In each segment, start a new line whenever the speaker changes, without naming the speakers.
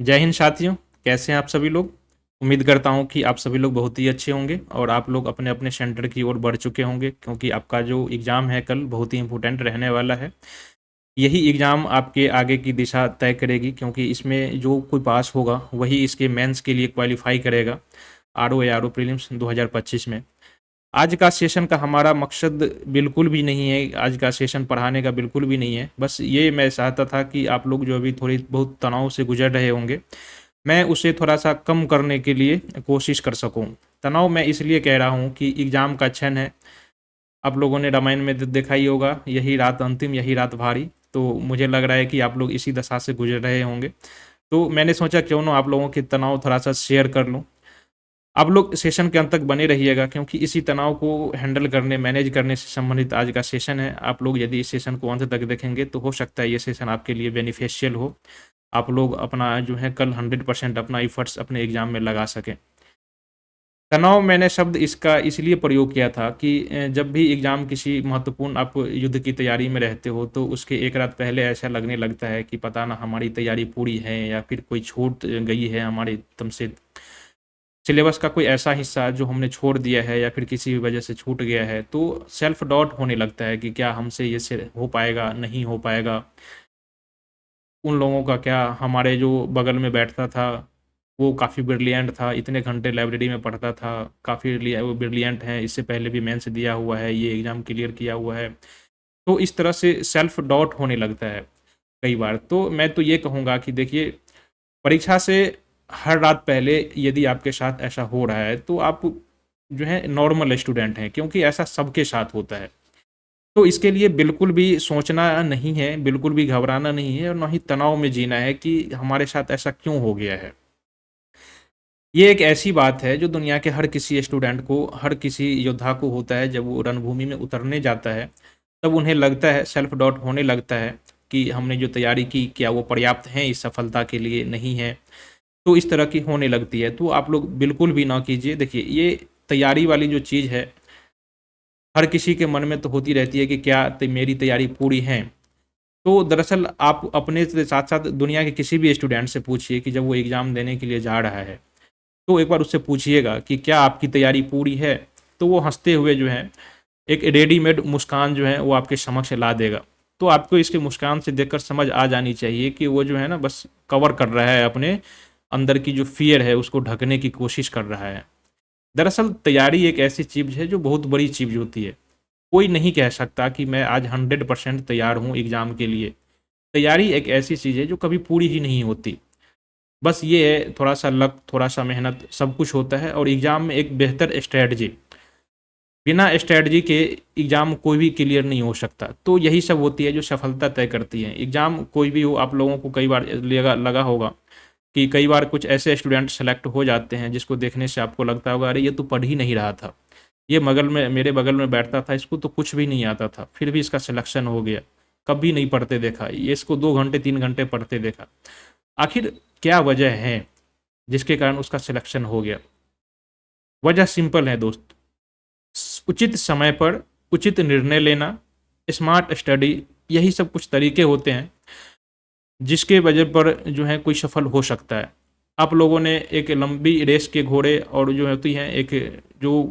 जय हिंद साथियों। कैसे हैं आप सभी लोग। उम्मीद करता हूं कि आप सभी लोग बहुत ही अच्छे होंगे और आप लोग अपने अपने सेंटर की ओर बढ़ चुके होंगे, क्योंकि आपका जो एग्ज़ाम है कल बहुत ही इम्पोर्टेंट रहने वाला है। यही एग्ज़ाम आपके आगे की दिशा तय करेगी, क्योंकि इसमें जो कोई पास होगा वही इसके मेंस के लिए क्वालिफाई करेगा आर ओ या आर ओ प्रीलिम्स 2025 में। आज का सेशन का हमारा मकसद बिल्कुल भी नहीं है, आज का सेशन पढ़ाने का बिल्कुल भी नहीं है। बस ये मैं चाहता था कि आप लोग जो अभी थोड़ी बहुत तनाव से गुजर रहे होंगे, मैं उसे थोड़ा-सा कम करने के लिए कोशिश कर सकूँ। तनाव मैं इसलिए कह रहा हूँ कि एग्ज़ाम का क्षण है। आप लोगों ने रामायण में देखा ही होगा, यही रात अंतिम, यही रात भारी। तो मुझे लग रहा है कि आप लोग इसी दशा से गुजर रहे होंगे। तो मैंने सोचा क्यों ना आप लोगों के तनाव थोड़ा-सा शेयर कर लूँ। आप लोग सेशन के अंत तक बने रहिएगा, क्योंकि इसी तनाव को हैंडल करने, मैनेज करने से संबंधित आज का सेशन है। आप लोग यदि इस सेशन को अंत तक देखेंगे तो हो सकता है ये सेशन आपके लिए बेनिफिशियल हो। आप लोग अपना जो है कल 100% अपना एफर्ट्स अपने एग्ज़ाम में लगा सकें। तनाव मैंने शब्द इसका इसलिए प्रयोग किया था कि जब भी एग्ज़ाम किसी महत्वपूर्ण आप युद्ध की तैयारी में रहते हो, तो उसके एक रात पहले ऐसा लगने लगता है कि पता ना हमारी तैयारी पूरी है या फिर कोई छूट गई है हमारे दम से। सिलेबस का कोई ऐसा हिस्सा जो हमने छोड़ दिया है या फिर किसी भी वजह से छूट गया है, तो सेल्फ डाउट होने लगता है कि क्या हमसे ये से हो पाएगा, नहीं हो पाएगा। उन लोगों का क्या, हमारे जो बगल में बैठता था, वो काफ़ी ब्रिलियंट था, इतने घंटे लाइब्रेरी में पढ़ता था, काफ़ी वो ब्रिलियंट है, इससे पहले भी मेंस दिया हुआ है, ये एग्ज़ाम क्लियर किया हुआ है। तो इस तरह से सेल्फ डाउट होने लगता है कई बार। तो मैं तो ये कहूँगा कि देखिए, परीक्षा से हर रात पहले यदि आपके साथ ऐसा हो रहा है, तो आप जो है नॉर्मल स्टूडेंट हैं, क्योंकि ऐसा सबके साथ होता है। तो इसके लिए बिल्कुल भी सोचना नहीं है, बिल्कुल भी घबराना नहीं है और ना ही तनाव में जीना है कि हमारे साथ ऐसा क्यों हो गया है। ये एक ऐसी बात है जो दुनिया के हर किसी स्टूडेंट को, हर किसी योद्धा को होता है। जब वो रणभूमि में उतरने जाता है, तब उन्हें लगता है, सेल्फ डाउट होने लगता है कि हमने जो तैयारी की, क्या वो पर्याप्त है इस सफलता के लिए, नहीं है। तो इस तरह की होने लगती है। तो आप लोग बिल्कुल भी ना कीजिए। देखिए, ये तैयारी वाली जो चीज़ है, हर किसी के मन में तो होती रहती है कि क्या मेरी तैयारी पूरी है। तो दरअसल आप अपने से साथ-साथ दुनिया के किसी भी स्टूडेंट से पूछिए कि जब वो एग्ज़ाम देने के लिए जा रहा है, तो एक बार उससे पूछिएगा कि क्या आपकी तैयारी पूरी है? तो वो हँसते हुए जो है, एक रेडीमेड मुस्कान जो है वो आपके समक्ष ला देगा। तो आपको इसकी मुस्कान से देखकर समझ आ जानी चाहिए कि वो जो है ना, बस कवर कर रहा है, अपने अंदर की जो फ़ियर है उसको ढकने की कोशिश कर रहा है। दरअसल तैयारी एक ऐसी चीज़ है जो बहुत बड़ी चीज़ होती है। कोई नहीं कह सकता कि मैं आज 100% तैयार हूँ एग्ज़ाम के लिए। तैयारी एक ऐसी चीज़ है जो कभी पूरी ही नहीं होती। बस ये है, थोड़ा-सा लक, थोड़ा-सा मेहनत, सब कुछ होता है और एग्ज़ाम में एक बेहतर स्ट्रैटेजी, बिना स्ट्रैटेजी के एग्ज़ाम कोई भी क्लियर नहीं हो सकता। तो यही सब होती है जो सफलता तय करती है। एग्ज़ाम कोई भी हो, आप लोगों को कई बार लगा लगा होगा कि कई बार कुछ ऐसे स्टूडेंट सेलेक्ट हो जाते हैं जिसको देखने से आपको लगता होगा, अरे ये तो पढ़ ही नहीं रहा था। ये मेरे बगल में बैठता था, इसको तो कुछ भी नहीं आता था, फिर भी इसका सिलेक्शन हो गया। कभी नहीं पढ़ते देखा, ये इसको 2 घंटे 3 घंटे पढ़ते देखा। आखिर क्या वजह है जिसके कारण उसका सिलेक्शन हो गया? वजह सिंपल है दोस्त। उचित समय पर उचित निर्णय लेना, स्मार्ट स्टडी, यही सब कुछ तरीके होते हैं जिसके वजह पर जो है कोई सफल हो सकता है। आप लोगों ने एक लंबी रेस के घोड़े और जो होती हैं एक जो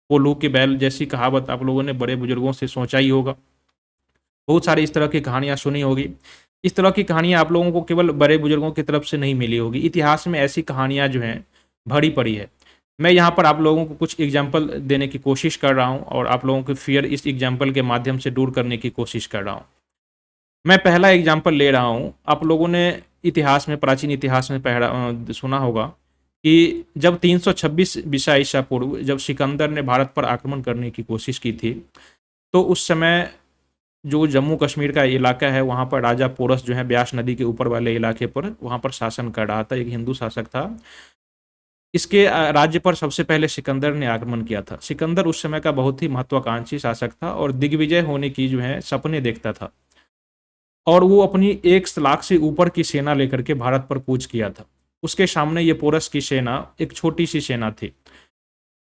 कोल्हू के बैल जैसी कहावत आप लोगों ने बड़े बुजुर्गों से सोचा ही होगा। बहुत सारी इस तरह की कहानियाँ सुनी होगी। इस तरह की कहानियाँ आप लोगों को केवल बड़े बुजुर्गों की तरफ से नहीं मिली होगी। इतिहास में ऐसी कहानियाँ जो हैं भरी पड़ी है। मैं यहाँ पर आप लोगों को कुछ एग्ज़ाम्पल देने की कोशिश कर रहा हूँ और आप लोगों की फ़ियर इस एग्ज़ाम्पल के माध्यम से दूर करने की कोशिश कर रहा हूँ। मैं पहला एग्ज़ाम्पल ले रहा हूँ। आप लोगों ने इतिहास में, प्राचीन इतिहास में सुना होगा कि जब 326 ईसा पूर्व जब सिकंदर ने भारत पर आक्रमण करने की कोशिश की थी, तो उस समय जो जम्मू कश्मीर का इलाका है, वहाँ पर राजा पोरस जो है ब्यास नदी के ऊपर वाले इलाके पर वहाँ पर शासन कर रहा था, एक हिंदू शासक था। इसके राज्य पर सबसे पहले सिकंदर ने आक्रमण किया था। सिकंदर उस समय का बहुत ही महत्वाकांक्षी शासक था और दिग्विजय होने की जो है सपने देखता था और वो अपनी 1 लाख से ऊपर की सेना लेकर के भारत पर कूच किया था। उसके सामने ये पोरस की सेना एक छोटी-सी सेना थी,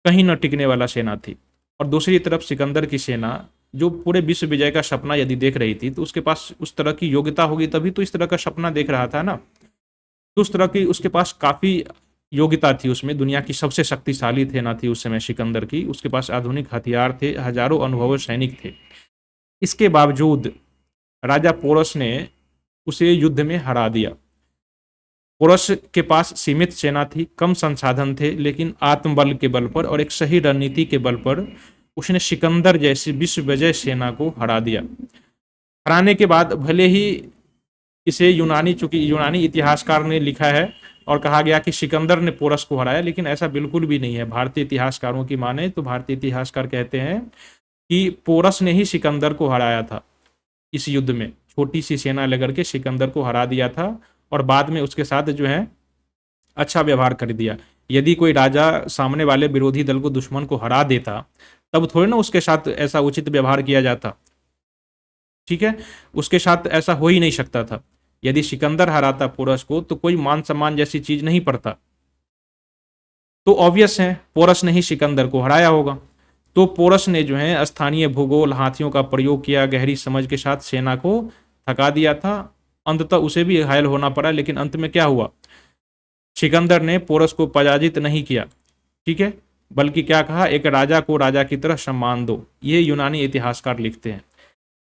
कहीं न टिकने वाला सेना थी और दूसरी तरफ सिकंदर की सेना जो पूरे विश्व विजय का सपना यदि देख रही थी, तो उसके पास उस तरह की योग्यता होगी तभी तो इस तरह का सपना देख रहा था ना। तो उस तरह की उसके पास काफ़ी योग्यता थी, उसमें दुनिया की सबसे शक्तिशाली सेना थी उस समय सिकंदर की, उसके पास आधुनिक हथियार थे, हजारों अनुभवी सैनिक थे। इसके बावजूद राजा पोरस ने उसे युद्ध में हरा दिया। पोरस के पास सीमित सेना थी, कम संसाधन थे, लेकिन आत्मबल के बल पर और एक सही रणनीति के बल पर उसने सिकंदर जैसी विश्व विजय सेना को हरा दिया। हराने के बाद भले ही इसे चूंकि यूनानी इतिहासकार ने लिखा है और कहा गया कि सिकंदर ने पोरस को हराया, लेकिन ऐसा बिल्कुल भी नहीं है। भारतीय इतिहासकारों की माने तो भारतीय इतिहासकार कहते हैं कि पोरस ने ही सिकंदर को हराया था इस युद्ध में, छोटी सी सेना लेकर के सिकंदर को हरा दिया था और बाद में उसके साथ जो है अच्छा व्यवहार कर दिया। यदि कोई राजा सामने वाले विरोधी दल को, दुश्मन को हरा देता, तब थोड़ी ना उसके साथ ऐसा उचित व्यवहार किया जाता। ठीक है, उसके साथ ऐसा हो ही नहीं सकता था। यदि सिकंदर हराता पोरस को तो कोई मान सम्मान जैसी चीज नहीं पड़ता। तो ऑब्वियस है पोरस ने ही सिकंदर को हराया होगा। तो पोरस ने जो है स्थानीय भूगोल, हाथियों का प्रयोग किया, गहरी समझ के साथ सेना को थका दिया था। अंततः उसे भी घायल होना पड़ा, लेकिन अंत में क्या हुआ, सिकंदर ने पोरस को पराजित नहीं किया, ठीक है, बल्कि क्या कहा, एक राजा को राजा की तरह सम्मान दो। ये यूनानी इतिहासकार लिखते हैं।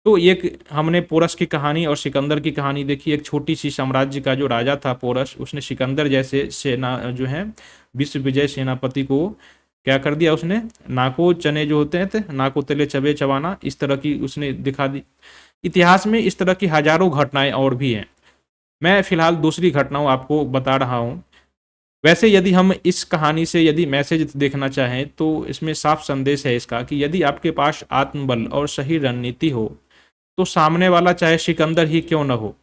तो एक हमने पोरस की कहानी और सिकंदर की कहानी देखी। एक छोटी सी साम्राज्य का जो राजा था पोरस, उसने सिकंदर जैसे सेना जो है विश्व विजय सेनापति को क्या कर दिया, उसने नाको चने जो होते हैं थे, नाको तले चबे चबाना, इस तरह की उसने दिखा दी। इतिहास में इस तरह की हजारों घटनाएं और भी हैं। मैं फिलहाल दूसरी घटनाओं आपको बता रहा हूं। वैसे यदि हम इस कहानी से यदि मैसेज देखना चाहें तो इसमें साफ संदेश है इसका कि यदि आपके पास आत्मबल और सही रणनीति हो तो सामने वाला चाहे सिकंदर ही क्यों न हो,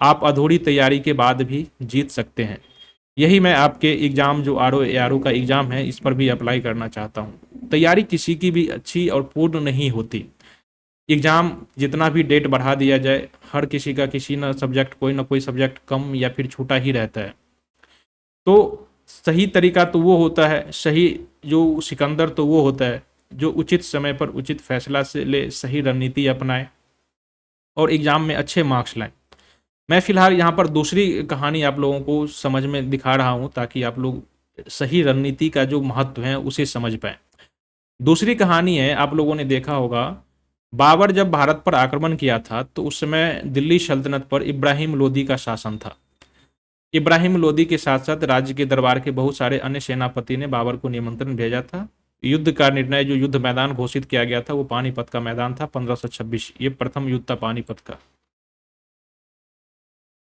आप अधूरी तैयारी के बाद भी जीत सकते हैं। यही मैं आपके एग्जाम जो आरओ का एग्जाम है इस पर भी अप्लाई करना चाहता हूँ। तैयारी किसी की भी अच्छी और पूर्ण नहीं होती। एग्जाम जितना भी डेट बढ़ा दिया जाए, हर किसी का किसी ना कोई सब्जेक्ट कम या फिर छूटा ही रहता है। तो सही तरीका तो वो होता है, सही जो सिकंदर तो वो होता है जो उचित समय पर उचित फैसला से ले, सही रणनीति अपनाए और एग्जाम में अच्छे मार्क्स लाए। मैं फिलहाल यहाँ पर दूसरी कहानी आप लोगों को समझ में दिखा रहा हूँ ताकि आप लोग सही रणनीति का जो महत्व है उसे समझ पाए। दूसरी कहानी है, आप लोगों ने देखा होगा, बाबर जब भारत पर आक्रमण किया था तो उस समय दिल्ली सल्तनत पर इब्राहिम लोदी का शासन था। इब्राहिम लोदी के साथ साथ राज्य के दरबार के बहुत सारे अन्य सेनापति ने बाबर को निमंत्रण भेजा था। युद्ध का निर्णय, जो युद्ध मैदान घोषित किया गया था, वो पानीपत का मैदान था 1526। ये प्रथम युद्ध था पानीपत का।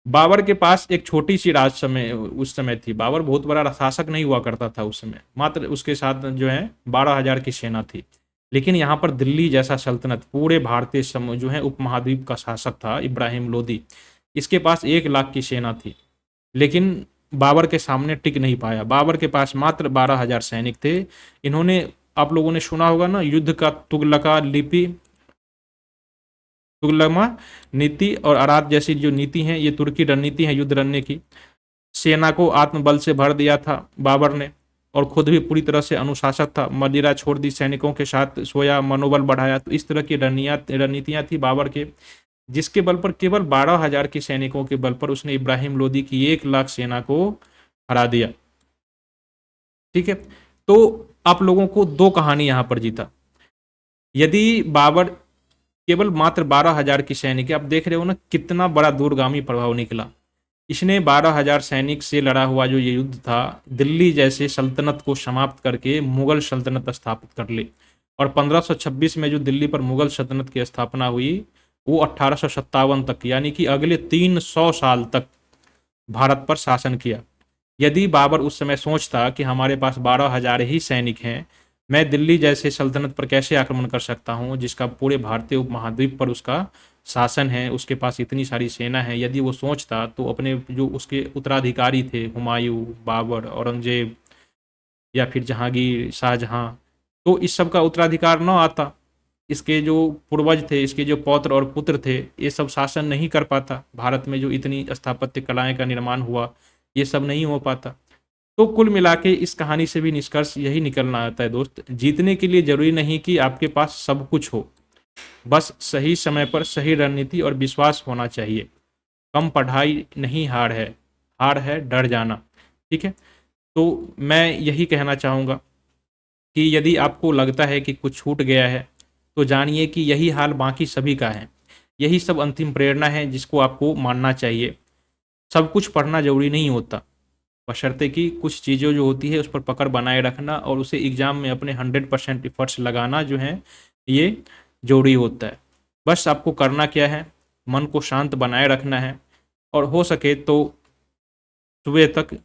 बाबर के पास एक छोटी सी राज समय उस समय थी। बाबर बहुत बड़ा शासक नहीं हुआ करता था उस समय, मात्र उसके साथ जो है 12,000 की सेना थी। लेकिन यहाँ पर दिल्ली जैसा सल्तनत, पूरे भारतीय जो है उपमहाद्वीप का शासक था इब्राहिम लोदी, इसके पास 1 लाख की सेना थी। लेकिन बाबर के सामने टिक नहीं पाया। बाबर के पास मात्र 12,000 सैनिक थे। इन्होंने, आप लोगों ने सुना होगा ना, युद्ध का तुगलका लिपि, तुगलमा नीति और आरात जैसी जो नीति हैं, ये तुर्की रणनीति है युद्ध लड़ने की। सेना को आत्मबल से भर दिया था बाबर ने और खुद भी पूरी तरह से अनुशासित था। मदिरा छोड़ दी, सैनिकों के साथ सोया, मनोबल बढ़ाया। तो इस तरह की रणनीतियां थी बाबर के, जिसके बल पर केवल 12,000 के सैनिकों के बल पर उसने इब्राहिम लोदी की 1 लाख सेना को हरा दिया। ठीक है, तो आप लोगों को दो कहानी यहां पर जीता। यदि बाबर केवल मात्र 12,000 की सैनिक, आप देख रहे हो ना कितना बड़ा दूरगामी प्रभाव निकला। इसने 12,000 सैनिक से लड़ा हुआ जो ये युद्ध था, दिल्ली जैसे सल्तनत को समाप्त करके मुगल सल्तनत स्थापित कर ली। और 1526 में जो दिल्ली पर मुगल सल्तनत की स्थापना हुई, वो 1857 तक, यानी कि अगले 300 साल तक भारत पर शासन किया। यदि बाबर उस समय सोचता कि हमारे पास 12,000 ही सैनिक हैं, मैं दिल्ली जैसे सल्तनत पर कैसे आक्रमण कर सकता हूं जिसका पूरे भारतीय उपमहाद्वीप पर उसका शासन है, उसके पास इतनी सारी सेना है, यदि वो सोचता तो अपने जो उसके उत्तराधिकारी थे, हुमायूं, बाबर, औरंगजेब या फिर जहांगीर, शाहजहां, तो इस सब का उत्तराधिकार न आता। इसके जो पूर्वज थे, इसके जो पौत्र और पुत्र थे, ये सब शासन नहीं कर पाता। भारत में जो इतनी स्थापत्य कलाएं का निर्माण हुआ, ये सब नहीं हो पाता। तो कुल मिला के इस कहानी से भी निष्कर्ष यही निकलना आता है दोस्त, जीतने के लिए जरूरी नहीं कि आपके पास सब कुछ हो, बस सही समय पर सही रणनीति और विश्वास होना चाहिए। कम पढ़ाई नहीं हार है, हार है डर जाना। ठीक है, तो मैं यही कहना चाहूँगा कि यदि आपको लगता है कि कुछ छूट गया है, तो जानिए कि यही हाल बाकी सभी का है। यही सब अंतिम प्रेरणा है जिसको आपको मानना चाहिए। सब कुछ पढ़ना ज़रूरी नहीं होता, बशर्ते कि कुछ चीज़ें जो होती है उस पर पकड़ बनाए रखना और उसे एग्ज़ाम में अपने 100% एफर्ट्स लगाना जो है, ये ज़रूरी होता है। बस आपको करना क्या है, मन को शांत बनाए रखना है और हो सके तो सुबह तक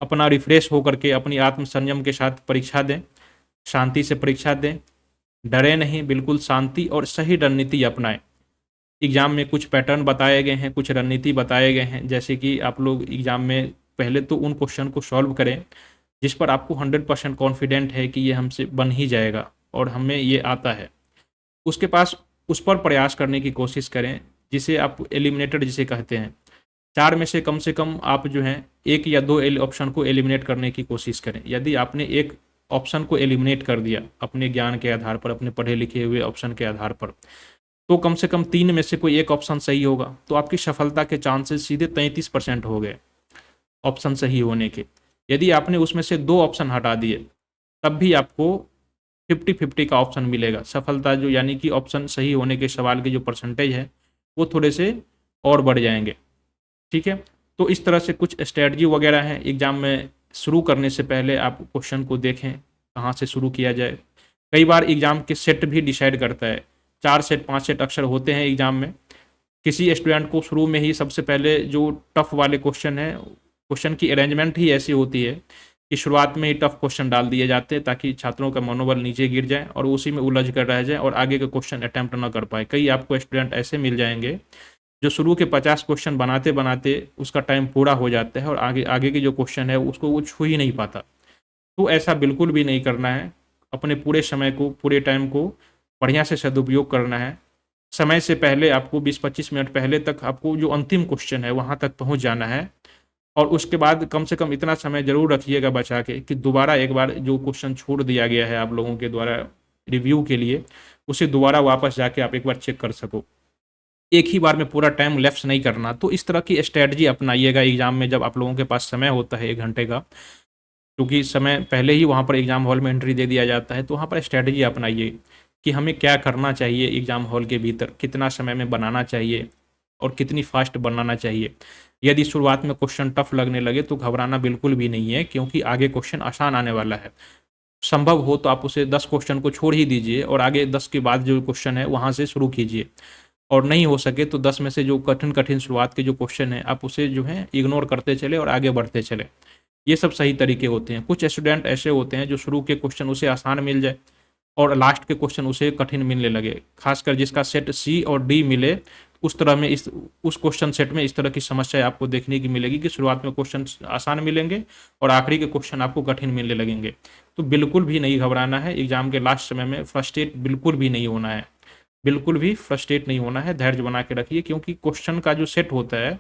अपना रिफ्रेश होकर के अपनी आत्म संयम के साथ परीक्षा दें, शांति से परीक्षा दें, डरे नहीं, बिल्कुल शांति और सही रणनीति अपनाएं। एग्ज़ाम में कुछ पैटर्न बताए गए हैं, कुछ रणनीति बताए गए हैं, जैसे कि आप लोग एग्ज़ाम में पहले तो उन क्वेश्चन को सॉल्व करें जिस पर आपको 100% कॉन्फिडेंट है कि ये हमसे बन ही जाएगा और हमें ये आता है। उसके पास उस पर प्रयास करने की कोशिश करें जिसे आप एलिमिनेटेड जिसे कहते हैं। 4 में से कम आप जो हैं 1 या 2 ऑप्शन को एलिमिनेट करने की कोशिश करें। यदि आपने एक ऑप्शन को एलिमिनेट कर दिया अपने ज्ञान के आधार पर, अपने पढ़े लिखे हुए ऑप्शन के आधार पर, तो कम से कम 3 में से कोई एक ऑप्शन सही होगा, तो आपकी सफलता के चांसेस सीधे 33% हो गए ऑप्शन सही होने के। यदि आपने उसमें से 2 ऑप्शन हटा दिए, तब भी आपको 50-50 का ऑप्शन मिलेगा। सफलता जो यानी कि ऑप्शन सही होने के सवाल के जो परसेंटेज है, वो थोड़े से और बढ़ जाएँगे। ठीक है? तो इस तरह से कुछ स्ट्रैटेजी वगैरह हैं। एग्ज़ाम में शुरू करने से पहले आप क्वेश्चन को देखें, कहाँ से शुरू किया जाए। कई बार एग्ज़ाम के सेट भी डिसाइड करता है। 4 सेट 5 सेट अक्सर होते हैं एग्ज़ाम में। किसी स्टूडेंट को शुरू में ही सबसे पहले जो टफ वाले क्वेश्चन हैं, क्वेश्चन की अरेंजमेंट ही ऐसी होती है कि शुरुआत में ही टफ क्वेश्चन डाल दिए जाते हैं ताकि छात्रों का मनोबल नीचे गिर जाए और उसी में उलझ कर रह जाए और आगे के क्वेश्चन अटेम्प्ट ना कर पाए। कई आपको स्टूडेंट ऐसे मिल जाएँगे जो शुरू के 50 क्वेश्चन बनाते-बनाते उसका टाइम पूरा हो जाता है और आगे आगे के जो क्वेश्चन है उसको वो छू ही नहीं पाता। तो ऐसा बिल्कुल भी नहीं करना है। अपने पूरे समय को, पूरे टाइम को बढ़िया से सदुपयोग करना है। समय से पहले आपको 20-25 मिनट पहले तक आपको जो अंतिम क्वेश्चन है वहाँ तक पहुँच जाना है और उसके बाद कम से कम इतना समय ज़रूर रखिएगा बचा के कि दोबारा एक बार जो क्वेश्चन छोड़ दिया गया है आप लोगों के द्वारा रिव्यू के लिए, उसे दोबारा वापस जाके आप एक बार चेक कर सको। एक ही बार में पूरा टाइम लैप्स नहीं करना। तो इस तरह की स्ट्रैटेजी अपनाइएगा एग्ज़ाम में जब आप लोगों के पास समय होता है 1 घंटे का, क्योंकि समय पहले ही वहाँ पर एग्ज़ाम हॉल में एंट्री दे दिया जाता है, तो वहाँ पर स्ट्रैटेजी अपनाइए कि हमें क्या करना चाहिए एग्ज़ाम हॉल के भीतर, कितना समय में बनाना चाहिए और कितनी फ़ास्ट बनाना चाहिए। यदि शुरुआत में क्वेश्चन टफ लगने लगे तो घबराना बिल्कुल भी नहीं है, क्योंकि आगे क्वेश्चन आसान आने वाला है। संभव हो तो आप उसे 10 क्वेश्चन को छोड़ ही दीजिए और आगे 10 के बाद जो क्वेश्चन है वहाँ से शुरू कीजिए। और नहीं हो सके तो 10 में से जो कठिन-कठिन शुरुआत के जो क्वेश्चन हैं, आप उसे जो है इग्नोर करते चले और आगे बढ़ते चले। ये सब सही तरीके होते हैं। कुछ स्टूडेंट ऐसे होते हैं जो शुरू के क्वेश्चन उसे आसान मिल जाए और लास्ट के क्वेश्चन उसे कठिन मिलने लगे। खासकर जिसका सेट सी और डी मिले, उस तरह में उस क्वेश्चन सेट में इस तरह की समस्या आपको देखने की मिलेगी कि शुरुआत में क्वेश्चन आसान मिलेंगे और आखिरी के क्वेश्चन आपको कठिन मिलने लगेंगे। तो बिल्कुल भी नहीं घबराना है, एग्ज़ाम के लास्ट समय में फ्रस्ट्रेट बिल्कुल भी नहीं होना है। बिल्कुल भी फ्रस्ट्रेट नहीं होना है, धैर्य बना के रखिए, क्योंकि क्वेश्चन का जो सेट होता है,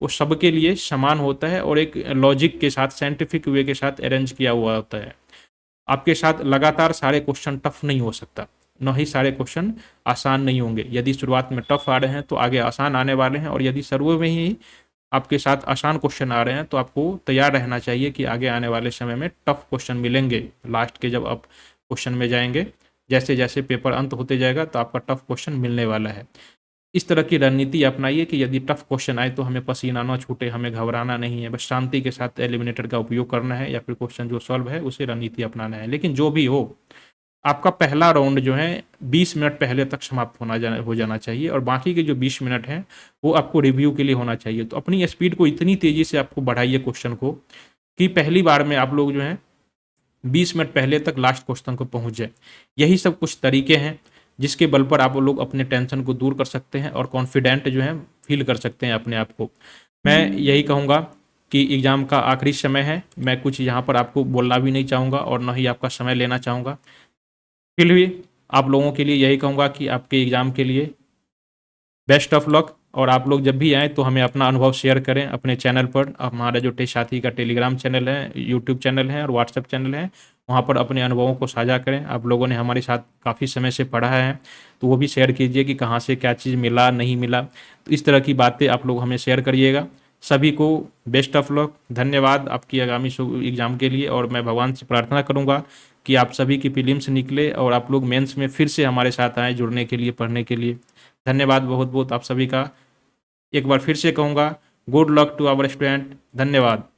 वो सबके लिए समान होता है और एक लॉजिक के साथ, साइंटिफिक वे के साथ अरेंज किया हुआ होता है। आपके साथ लगातार सारे क्वेश्चन टफ नहीं हो सकता, ना ही सारे क्वेश्चन आसान नहीं होंगे। यदि शुरुआत में टफ आ रहे हैं तो आगे आसान आने वाले हैं, और यदि शुरू में ही आपके साथ आसान क्वेश्चन आ रहे हैं तो आपको तैयार रहना चाहिए कि आगे आने वाले समय में टफ क्वेश्चन मिलेंगे। लास्ट के जब आप क्वेश्चन में जाएंगे, जैसे जैसे पेपर अंत होते जाएगा तो आपका टफ क्वेश्चन मिलने वाला है। इस तरह की रणनीति अपनाइए कि यदि टफ क्वेश्चन आए तो हमें पसीना ना छूटे, हमें घबराना नहीं है, बस शांति के साथ एलिमिनेटर का उपयोग करना है या फिर क्वेश्चन जो सॉल्व है उसे रणनीति अपनाना है। लेकिन जो भी हो, आपका पहला राउंड जो है 20 मिनट पहले तक समाप्त हो जाना चाहिए और बाकी के जो 20 मिनट हैं वो आपको रिव्यू के लिए होना चाहिए। तो अपनी स्पीड को इतनी तेज़ी से आपको बढ़ाइए क्वेश्चन को, कि पहली बार में आप लोग जो हैं 20 मिनट पहले तक लास्ट क्वेश्चन को पहुंच जाए। यही सब कुछ तरीके हैं जिसके बल पर आप लोग अपने टेंशन को दूर कर सकते हैं और कॉन्फिडेंट जो है फील कर सकते हैं अपने आप को। मैं यही कहूँगा कि एग्ज़ाम का आखिरी समय है, मैं कुछ यहाँ पर आपको बोलना भी नहीं चाहूँगा और ना ही आपका समय लेना चाहूँगा। फिर भी आप लोगों के लिए यही कहूँगा कि आपके एग्ज़ाम के लिए बेस्ट ऑफ लक, और आप लोग जब भी आएँ तो हमें अपना अनुभव शेयर करें अपने चैनल पर। हमारा जो टेस्ट साथी का टेलीग्राम चैनल है, यूट्यूब चैनल है और व्हाट्सएप चैनल है, वहाँ पर अपने अनुभवों को साझा करें। आप लोगों ने हमारे साथ काफ़ी समय से पढ़ा है, तो वो भी शेयर कीजिए कि कहाँ से क्या चीज़ मिला, नहीं मिला। तो इस तरह की बातें आप लोग हमें शेयर करिएगा। सभी को बेस्ट ऑफ लक, धन्यवाद आपकी आगामी एग्ज़ाम के लिए। और मैं भगवान से प्रार्थना करूंगा कि आप सभी की प्रीलिम्स निकले और आप लोग मेंस में फिर से हमारे साथ आएँ जुड़ने के लिए, पढ़ने के लिए। धन्यवाद बहुत बहुत आप सभी का। एक बार फिर से कहूँगा, good luck to our student. धन्यवाद।